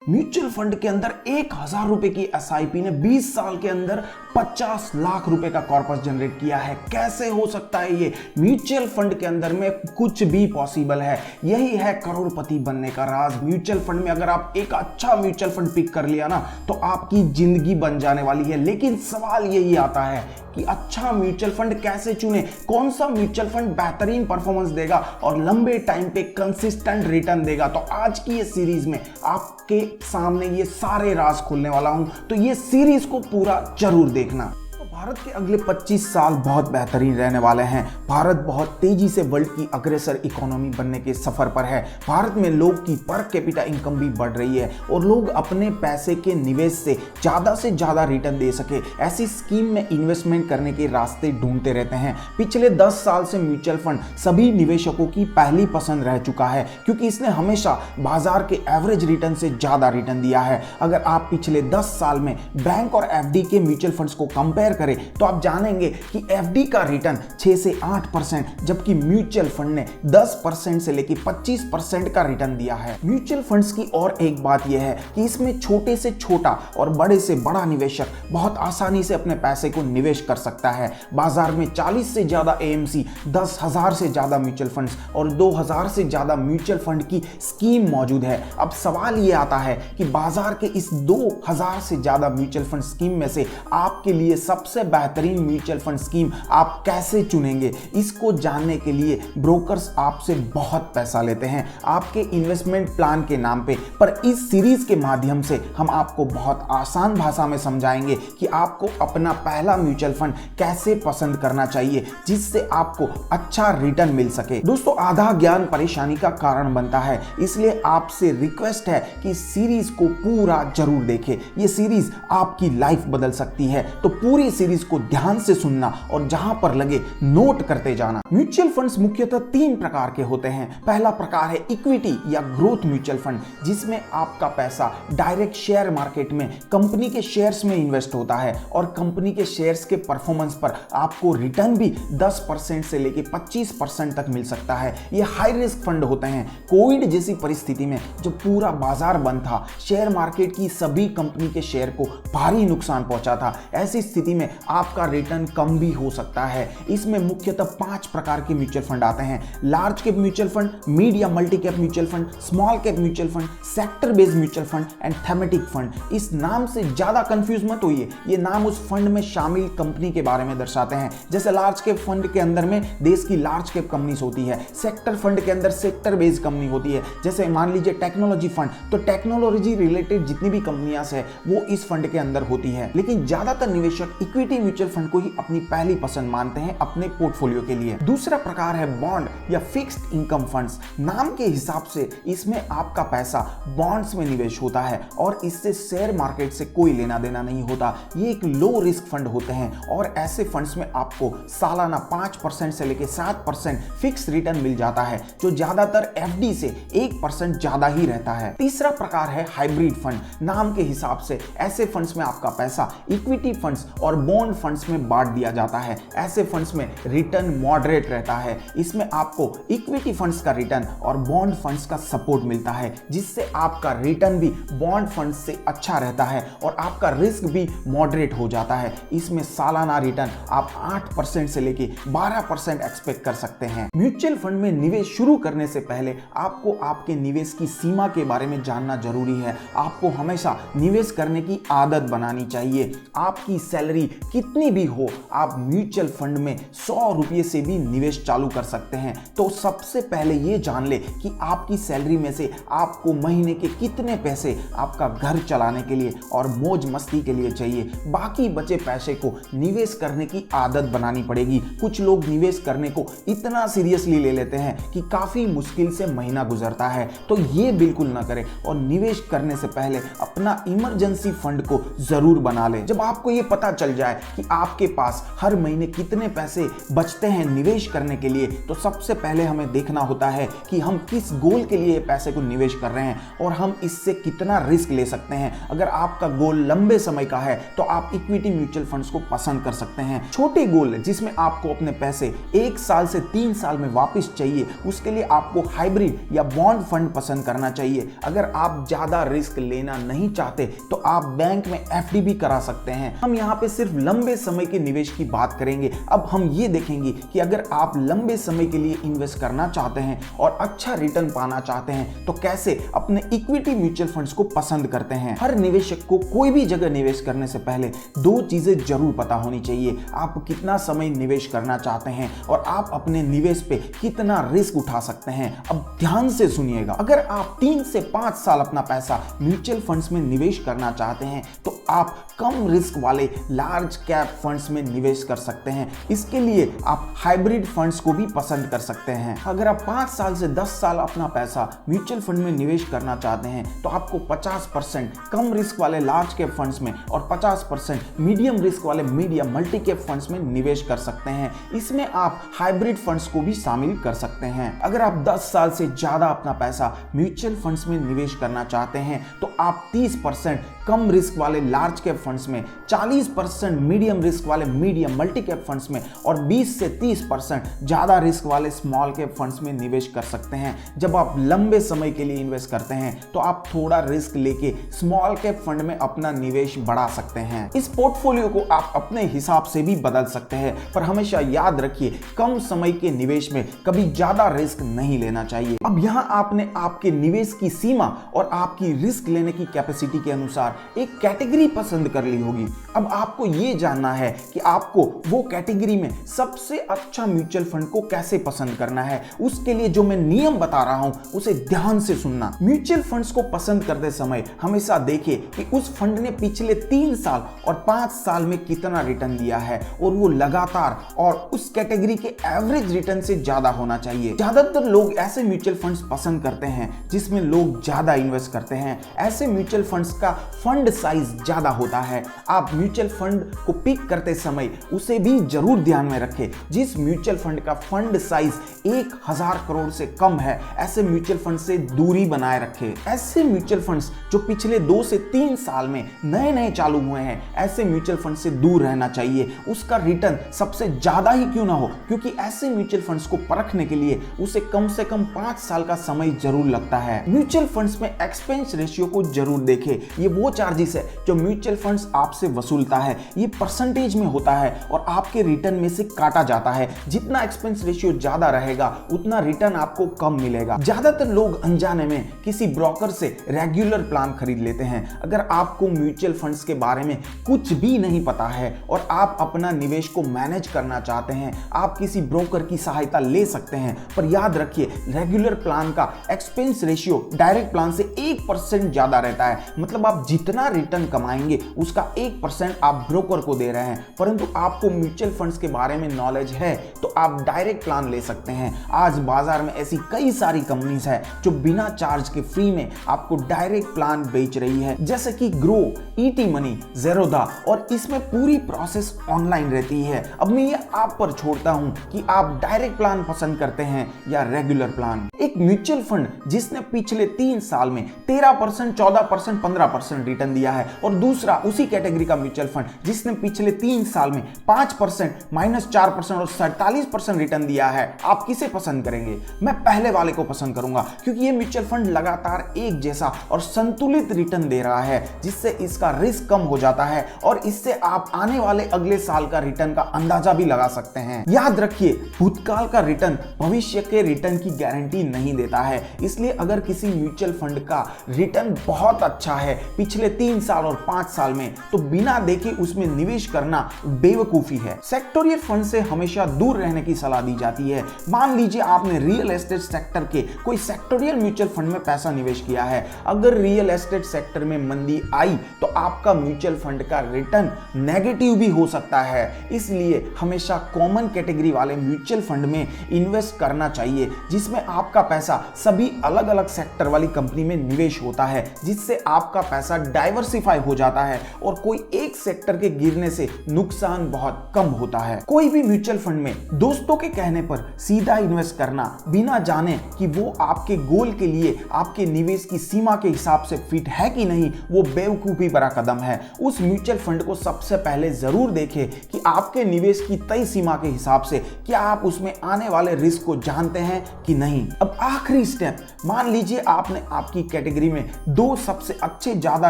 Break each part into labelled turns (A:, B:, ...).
A: Mutual fund के अंदर 1000 रुपए की एसआईपी ने 20 साल के अंदर 50 लाख रुपए का कॉर्पस जनरेट किया है। कैसे हो सकता है ये? म्यूचुअल फंड के अंदर में कुछ भी पॉसिबल है। यही है करोड़पति बनने का राज। म्यूचुअल फंड में अगर आप एक अच्छा म्यूचुअल फंड पिक कर लिया ना तो आपकी जिंदगी बन जाने वाली है। लेकिन सवाल यही आता है कि अच्छा म्यूचुअल फंड कैसे चुने, कौन सा म्यूचुअल फंड बेहतरीन परफॉर्मेंस देगा और लंबे टाइम पे कंसिस्टेंट रिटर्न देगा। तो आज की ये सीरीज में आपके सामने ये सारे राज खोलने वाला हूं, तो ये सीरीज को पूरा जरूर देखना। भारत के अगले 25 साल बहुत बेहतरीन रहने वाले हैं। भारत बहुत तेजी से वर्ल्ड की अग्रेसर इकोनॉमी बनने के सफर पर है। भारत में लोग की पर कैपिटा इनकम भी बढ़ रही है और लोग अपने पैसे के निवेश से ज्यादा रिटर्न दे सके ऐसी स्कीम में इन्वेस्टमेंट करने के रास्ते ढूंढते रहते हैं। पिछले 10 साल से म्यूचुअल फंड सभी निवेशकों की पहली पसंद रह चुका है क्योंकि इसने हमेशा बाजार के एवरेज रिटर्न से ज्यादा रिटर्न दिया है। अगर आप पिछले 10 साल में बैंक और एफडी के म्यूचुअल फंड्स को कंपेयर करें तो आप जानेंगे कि एफडी का रिटर्न 6 से 8% जबकि म्यूचुअल फंड ने 10% से लेकर 25% का रिटर्न दिया है। म्यूचुअल फंड्स की और एक बात यह है कि इसमें छोटे से छोटा और बड़े से बड़ा निवेशक बहुत आसानी से अपने पैसे को निवेश कर सकता है। बाजार में 40 से ज्यादा एएमसी, 10,000 से ज्यादा म्यूचुअल फंड्स और 2000 से ज्यादा म्यूचुअल फंड की स्कीम मौजूद है। अब सवाल यह आता है कि बाजार के इस 2000 से ज्यादा म्यूचुअल फंड स्कीम में से आपके लिए सबसे बेहतरीन म्यूचुअल फंड स्कीम आप कैसे चुनेंगे? इसको जानने के लिए ब्रोकर्स आपसे बहुत पैसा लेते हैं आपके इन्वेस्टमेंट प्लान के नाम पे। पर इस सीरीज के माध्यम से हम आपको बहुत आसान भाषा में समझाएंगे कि आपको अपना पहला म्यूचुअल फंड कैसे पसंद करना चाहिए जिससे आपको अच्छा रिटर्न मिल सके। दोस्तों, आधा ज्ञान परेशानी का कारण बनता है, इसलिए आपसे रिक्वेस्ट है कि इस सीरीज को पूरा जरूर देखें। ये सीरीज आपकी लाइफ बदल सकती है, तो पूरी सीरीज को ध्यान से सुनना और जहां पर लगे नोट करते जाना। म्यूचुअल फंड्स मुख्यतः 3 प्रकार के होते हैं। पहला प्रकार है इक्विटी या ग्रोथ म्यूचुअल फंड, जिसमें आपका पैसा डायरेक्ट शेयर मार्केट में कंपनी के शेयर्स में इन्वेस्ट होता है और कंपनी के शेयर्स के परफॉर्मेंस पर आपको रिटर्न भी 10% से लेकर 25% तक मिल सकता है। ये हाई रिस्क फंड होते हैं। कोविड जैसी परिस्थिति में जब पूरा बाजार बंद था, शेयर मार्केट की सभी कंपनी के शेयर को भारी नुकसान पहुंचा था, ऐसी स्थिति में आपका रिटर्न कम भी हो सकता है। इसमें मुख्यतः 5 प्रकार के म्यूचुअल फंड आते हैं। Large cap mutual fund, mid या multi cap mutual fund, small cap mutual fund, sector based mutual fund and thematic fund. इस नाम से ज्यादा कंफ्यूज मत होइए, ये नाम उस फंड में शामिल कंपनी के बारे में दर्शाते हैं। जैसे लार्ज कैप फंड के अंदर में देश की लार्ज कैप कंपनीज होती है, सेक्टर फंड के अंदर सेक्टर बेस्ड कंपनी होती है। जैसे मान लीजिए टेक्नोलॉजी फंड, तो टेक्नोलॉजी रिलेटेड जितनी भी कंपनियां है वो इस फंड के अंदर होती है। लेकिन ज्यादातर निवेशक इक्विटी म्यूचुअल फंड को ही अपनी पहली पसंद मानते हैं अपने पोर्टफोलियो के लिए। दूसरा प्रकार है बॉन्ड या फिक्स्ड इनकम फंड्स। नाम के हिसाब से इसमें आपका पैसा बॉन्ड्स में निवेश होता है और इससे शेयर मार्केट से कोई लेना देना नहीं होता। ये एक लो रिस्क फंड होते हैं और ऐसे फंड्स में आपको सालाना 5% से लेकर 7% फिक्स रिटर्न मिल जाता है, जो ज्यादातर एफडी से 1% ज्यादा ही रहता है। तीसरा प्रकार है हाइब्रिड फंड। नाम के हिसाब से ऐसे फंड्स में आपका पैसा इक्विटी फंड्स और बॉन्ड फंड्स में बांट दिया जाता है। ऐसे फंड्स में रिटर्न मॉडरेट रहता है। इसमें आपको इक्विटी फंड्स का रिटर्न और बॉन्ड फंड्स का सपोर्ट मिलता है, जिससे आपका रिटर्न भी बॉन्ड फंड्स से अच्छा रहता है और आपका रिस्क भी मॉडरेट हो जाता है। इसमें सालाना रिटर्न आप 8% से लेके 12% एक्सपेक्ट कर सकते हैं। म्यूचुअल फंड में निवेश शुरू करने से पहले आपको आपके निवेश की सीमा के बारे में जानना जरूरी है। आपको हमेशा निवेश करने की आदत बनानी चाहिए। आपकी सैलरी कितनी भी हो, आप म्यूचुअल फंड में 100 रुपये से भी निवेश चालू कर सकते हैं। तो सबसे पहले ये जान ले कि आपकी सैलरी में से आपको महीने के कितने पैसे आपका घर चलाने के लिए और मौज मस्ती के लिए चाहिए। बाकी बचे पैसे को निवेश करने की आदत बनानी पड़ेगी। कुछ लोग निवेश करने को इतना सीरियसली ले लेते हैं कि काफी मुश्किल से महीना गुजरता है, तो ये बिल्कुल ना करें और निवेश करने से पहले अपना इमरजेंसी फंड को जरूर बना ले। जब आपको ये पता चल जाए जाए कि आपके पास हर महीने कितने पैसे बचते हैं निवेश करने के लिए, तो सबसे पहले हमें देखना होता है कि हम किस गोल के लिए पैसे को निवेश कर रहे हैं और हम इससे कितना रिस्क ले सकते हैं। अगर आपका गोल लंबे समय का है तो आप इक्विटी म्यूचुअल फंड्स को पसंद कर सकते हैं। छोटे गोल जिसमें आपको अपने पैसे 1 साल से 3 साल में वापस चाहिए, उसके लिए आपको हाइब्रिड या बॉन्ड फंड पसंद करना चाहिए। अगर आप ज्यादा रिस्क लेना नहीं चाहते तो आप बैंक में एफडी भी करा सकते हैं। हम यहाँ पे सिर्फ लंबे समय के निवेश की बात करेंगे। अब हम ये देखेंगे कि अगर आप लंबे समय के लिए इन्वेस्ट करना चाहते हैं और अच्छा रिटर्न पाना चाहते हैं तो कैसे अपने इक्विटी म्यूचुअल फंड्स को पसंद करते हैं। हर निवेशक को कोई भी जगह निवेश करने से पहले 2 चीजें जरूर पता होनी चाहिए। आप कितना समय निवेश करना चाहते हैं और आप अपने निवेश पे कितना रिस्क उठा सकते हैं। अब ध्यान से सुनिएगा, अगर आप 3 से 5 साल अपना पैसा म्यूचुअल फंड्स में निवेश करना चाहते हैं तो आप कम रिस्क वाले लार्ज कैप फंड्स में निवेश कर सकते हैं। इसके लिए आप हाइब्रिड फंड्स को भी पसंद कर सकते हैं। अगर आप 5 साल से 10 साल अपना पैसा म्यूचुअल फंड में निवेश करना चाहते हैं तो आपको 50% कम रिस्क वाले लार्ज कैप फंड्स में और 50% मीडियम रिस्क वाले मीडियम मल्टी कैप फंड्स में निवेश कर सकते हैं। इसमें आप हाइब्रिड फंड्स को भी शामिल कर सकते हैं। अगर आप 10 साल से ज्यादा अपना पैसा म्यूचुअल फंड्स में निवेश करना चाहते हैं तो आप 30% कम रिस्क वाले लार्ज कैप फंड्स में, 40% मीडियम रिस्क वाले मीडियम मल्टी कैप फंड्स में और 20 से 30% ज्यादा रिस्क वाले स्मॉल कैप फंड्स में निवेश कर सकते हैं। जब आप लंबे समय के लिए इन्वेस्ट करते हैं तो आप थोड़ा रिस्क लेके स्मॉल कैप फंड में अपना निवेश बढ़ा सकते हैं। इस पोर्टफोलियो को आप अपने हिसाब से भी बदल सकते हैं, पर हमेशा याद रखिए कम समय के निवेश में कभी ज्यादा रिस्क नहीं लेना चाहिए। अब यहाँ आपने आपके निवेश की सीमा और आपकी रिस्क लेने की कैपेसिटी के अनुसार एक कैटेगरी पसंद कर ली होगी। अब आपको यह जानना है कि आपको वो कैटेगरी में सबसे अच्छा म्यूचुअल फंड को कैसे पसंद करना है। उसके लिए जो मैं नियम बता रहा हूं उसे ध्यान से सुनना। म्यूचुअल फंड्स को पसंद करते समय हमेशा देखिए कि उस फंड ने पिछले 3 साल और 5 साल में कितना रिटर्न दिया है और वो लगातार और उस कैटेगरी के एवरेज रिटर्न से ज्यादा होना चाहिए। ज्यादातर लोग ऐसे म्यूचुअल फंड्स पसंद करते हैं जिसमें लोग ज्यादा इन्वेस्ट करते हैं। ऐसे म्यूचुअल फंड्स का फंड साइज ज्यादा होता है। आप म्यूचुअल फंड को पिक करते समय उसे भी जरूर ध्यान में रखें। जिस म्यूचुअल फंड का फंड साइज 1000 करोड़ से कम है, ऐसे म्यूचुअल फंड से दूरी बनाए रखें। ऐसे म्यूचुअल फंड्स जो पिछले 2 से 3 साल में नए नए चालू हुए हैं, ऐसे म्यूचुअल फंड से दूर रहना चाहिए। उसका रिटर्न सबसे ज्यादा ही क्यों ना हो, क्योंकि ऐसे म्यूचुअल फंड्स को परखने के लिए उसे कम से कम 5 साल का समय जरूर लगता है। म्यूचुअल फंड्स में एक्सपेंस रेशियो को जरूर देखें। ये वो चार्जेस है जो म्यूचुअल फंड्स आपसे वसूलता है। ये परसेंटेज में होता है और आपके रिटर्न में से काटा जाता है। जितना एक्सपेंस रेशियो ज्यादा रहेगा उतना रिटर्न आपको कम मिलेगा। ज्यादातर लोग अनजाने में किसी ब्रोकर से रेगुलर प्लान खरीद लेते हैं। अगर आपको म्यूचुअल फंड्स के बारे में कुछ भी नहीं पता है और आप अपना निवेश को मैनेज करना चाहते हैं, आप किसी ब्रोकर की सहायता ले सकते हैं। पर याद रखिए, रेगुलर प्लान का एक्सपेंस रेशियो डायरेक्ट प्लान से 1% ज्यादा रहता है। मतलब आप जितना रिटर्न कमाएंगे उसका 1% आप ब्रोकर को दे रहे हैं। परंतु आपको म्यूचुअल फंड्स के बारे में नॉलेज है तो आप डायरेक्ट प्लान ले सकते हैं। आज बाजार में ऐसी कई सारी कंपनीज है जो बिना चार्ज के फ्री में आपको डायरेक्ट प्लान बेच रही है, जैसे कि ग्रो, ईटी मनी, ज़ेरोधा, और इसमें पूरी प्रोसेस ऑनलाइन रहती है। अब मैं ये आप पर छोड़ता हूं कि आप डायरेक्ट प्लान पसंद करते हैं या रेगुलर प्लान। एक म्यूचुअल फंड जिसने पिछले 3 साल में 13%, 14%, 15% रिटर्न दिया है और दूसरा उसी कैटेगरी का म्यूचुअल फंड जिसने पिछले 3 साल में 5%, -4% और 47% रिटर्न दिया है, आप किसे पसंद करेंगे? मैं पहले वाले को पसंद करूंगा, क्योंकि ये म्यूचुअल फंड लगातार एक जैसा और संतुलित रिटर्न दे रहा है, जिससे इसका रिस्क कम हो जाता है और इससे आप आने वाले अगले साल का रिटर्न का अंदाजा भी लगा सकते हैं। याद रखिए, भूतकाल का रिटर्न भविष्य के रिटर्न की गारंटी नहीं देता है। इसलिए अगर किसी म्यूचुअल फंड का रिटर्न बहुत अच्छा है पिछले 3 साल और 5 साल में, तो बिना देखे उसमें निवेश करना बेवकूफी है। सेक्टोरियल फंड से हमेशा दूर रहने की सलाह दी जाती है। मान लीजिए आपने रियल एस्टेट सेक्टर के कोई सेक्टोरियल म्यूचुअल फंड में पैसा निवेश किया है। अगर रियल एस्टेट सेक्टर में मंदी आई तो आपका म्यूचुअल फंड का रिटर्न नेगेटिव भी हो सकता है। इसलिए हमेशा कॉमन कैटेगरी वाले म्यूचुअल फंड में इन्वेस्ट करना चाहिए, जिसमें आपका पैसा सभी अलग अलग सेक्टर वाली कंपनी में निवेश होता है, जिससे आपका पैसा डाइवर्सिफाई हो जाता है और कोई एक सेक्टर के गिरने से नुकसान बहुत कम होता है। कोई भी म्यूचुअल फंड में दोस्तों के कहने पर सीधा इन्वेस्ट करना बिना जाने कि वो आपके गोल के लिए आपके निवेश की सीमा के हिसाब से फिट है कि नहीं, वो बेवकूफी भरा कदम है। उस म्यूचुअल फंड को सबसे पहले जरूर देखें कि आपके निवेश की तय सीमा के हिसाब से क्या आप उसमें आने वाले रिस्क को जानते हैं कि नहीं। अब आखिरी स्टेप, मान लीजिए आपने आपकी कैटेगरी में 2 सबसे अच्छे ज्यादा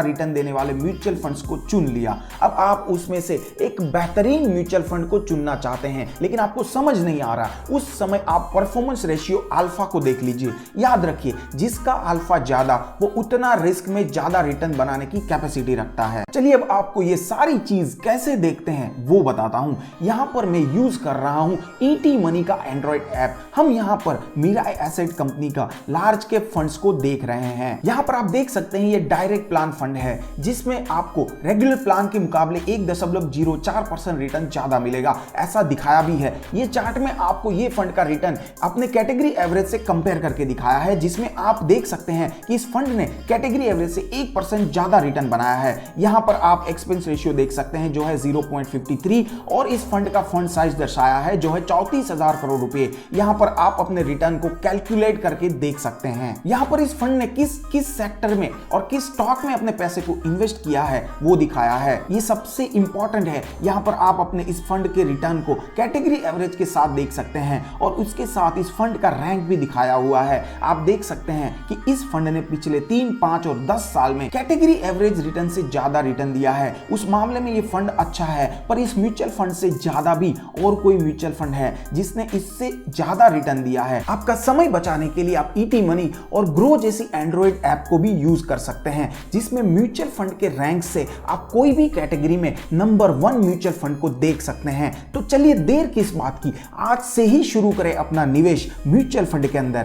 A: रिटर्न देने वाले म्यूचुअल फंड्स को चुन लिया। अब आप उसमें से एक बेहतरीन म्यूचुअल फंड को चुनना चाहते हैं, लेकिन आपको समझ नहीं आ रहा। उस समय आप परफॉर्मेंस रेशियो अल्फा को देख लीजिए। याद रखिए, जिसका अल्फा ज्यादा वो उतना रिस्क में ज्यादा रिटर्न बनाने की कैपेसिटी रखता है। चलिए अब आपको ये सारी चीज कैसे देखते हैं वो बताता हूं। यहां पर मैं यूज कर रहा हूं ईटी मनी का एंड्रॉइड ऐप। हम यहां पर मिराई एसेट कंपनी का लार्ज कैप फंड्स को देख रहे हैं। यहां पर आप देख सकते हैं ये डायरेक्ट प्लान फंड है, जिसमें आपको रेगुलर प्लान के मुकाबले 1.04% रिटर्न ज्यादा मिलेगा, ऐसा दिखाया भी है। ये चार्ट में आपको ये फंड का रिटर्न अपने कैटेगरी एवरेज से कंपेयर करके दिखाया है, जिसमें आप देख सकते हैं कि इस फंड ने कैटेगरी एवरेज से 1% ज्यादा रिटर्न बनाया है। यहां पर आप एक्सपेंस रेशियो देख सकते हैं जो है 0.53 और इस फंड का फंड साइज दर्शाया है जो है 34,000 करोड़ रुपए। यहां पर आप अपने रिटर्न को कैलकुलेट करके देख सकते हैं। यहां पर इस फंड ने किस सेक्टर में और किस स्टॉक में अपने पैसे को इन्वेस्ट किया है वो दिखाया है। ये सबसे इंपॉर्टेंट है। यहां पर आप अपने इस फंड के रिटर्न को कैटेगरी एवरेज के साथ देख सकते हैं और उसके साथ इस फंड का रैंक भी दिखाया हुआ है। आप देख सकते हैं कि इस फंड ने पिछले 3, 5 और 10 साल में कैटेगरी एवरेज रिटर्न से ज्यादा रिटर्न दिया है। उस मामले में ये फंड अच्छा है, पर इस म्यूचुअल फंड से ज्यादा भी और कोई म्यूचुअल फंड है जिसने इससे ज्यादा रिटर्न दिया है। आपका समय बचाने के लिए आप ईटी मनी और ग्रो जैसी एंड्रॉइड ऐप को भी यूज कर सकते हैं, जिसमें म्यूचुअल फंड के रैंक से आप कोई भी कैटेगरी में नंबर 1 म्यूचुअल फंड को देख सकते हैं। तो चलिए देर किस बात की, आज से ही शुरू करें अपना निवेश म्यूचुअल फंड के अंदर।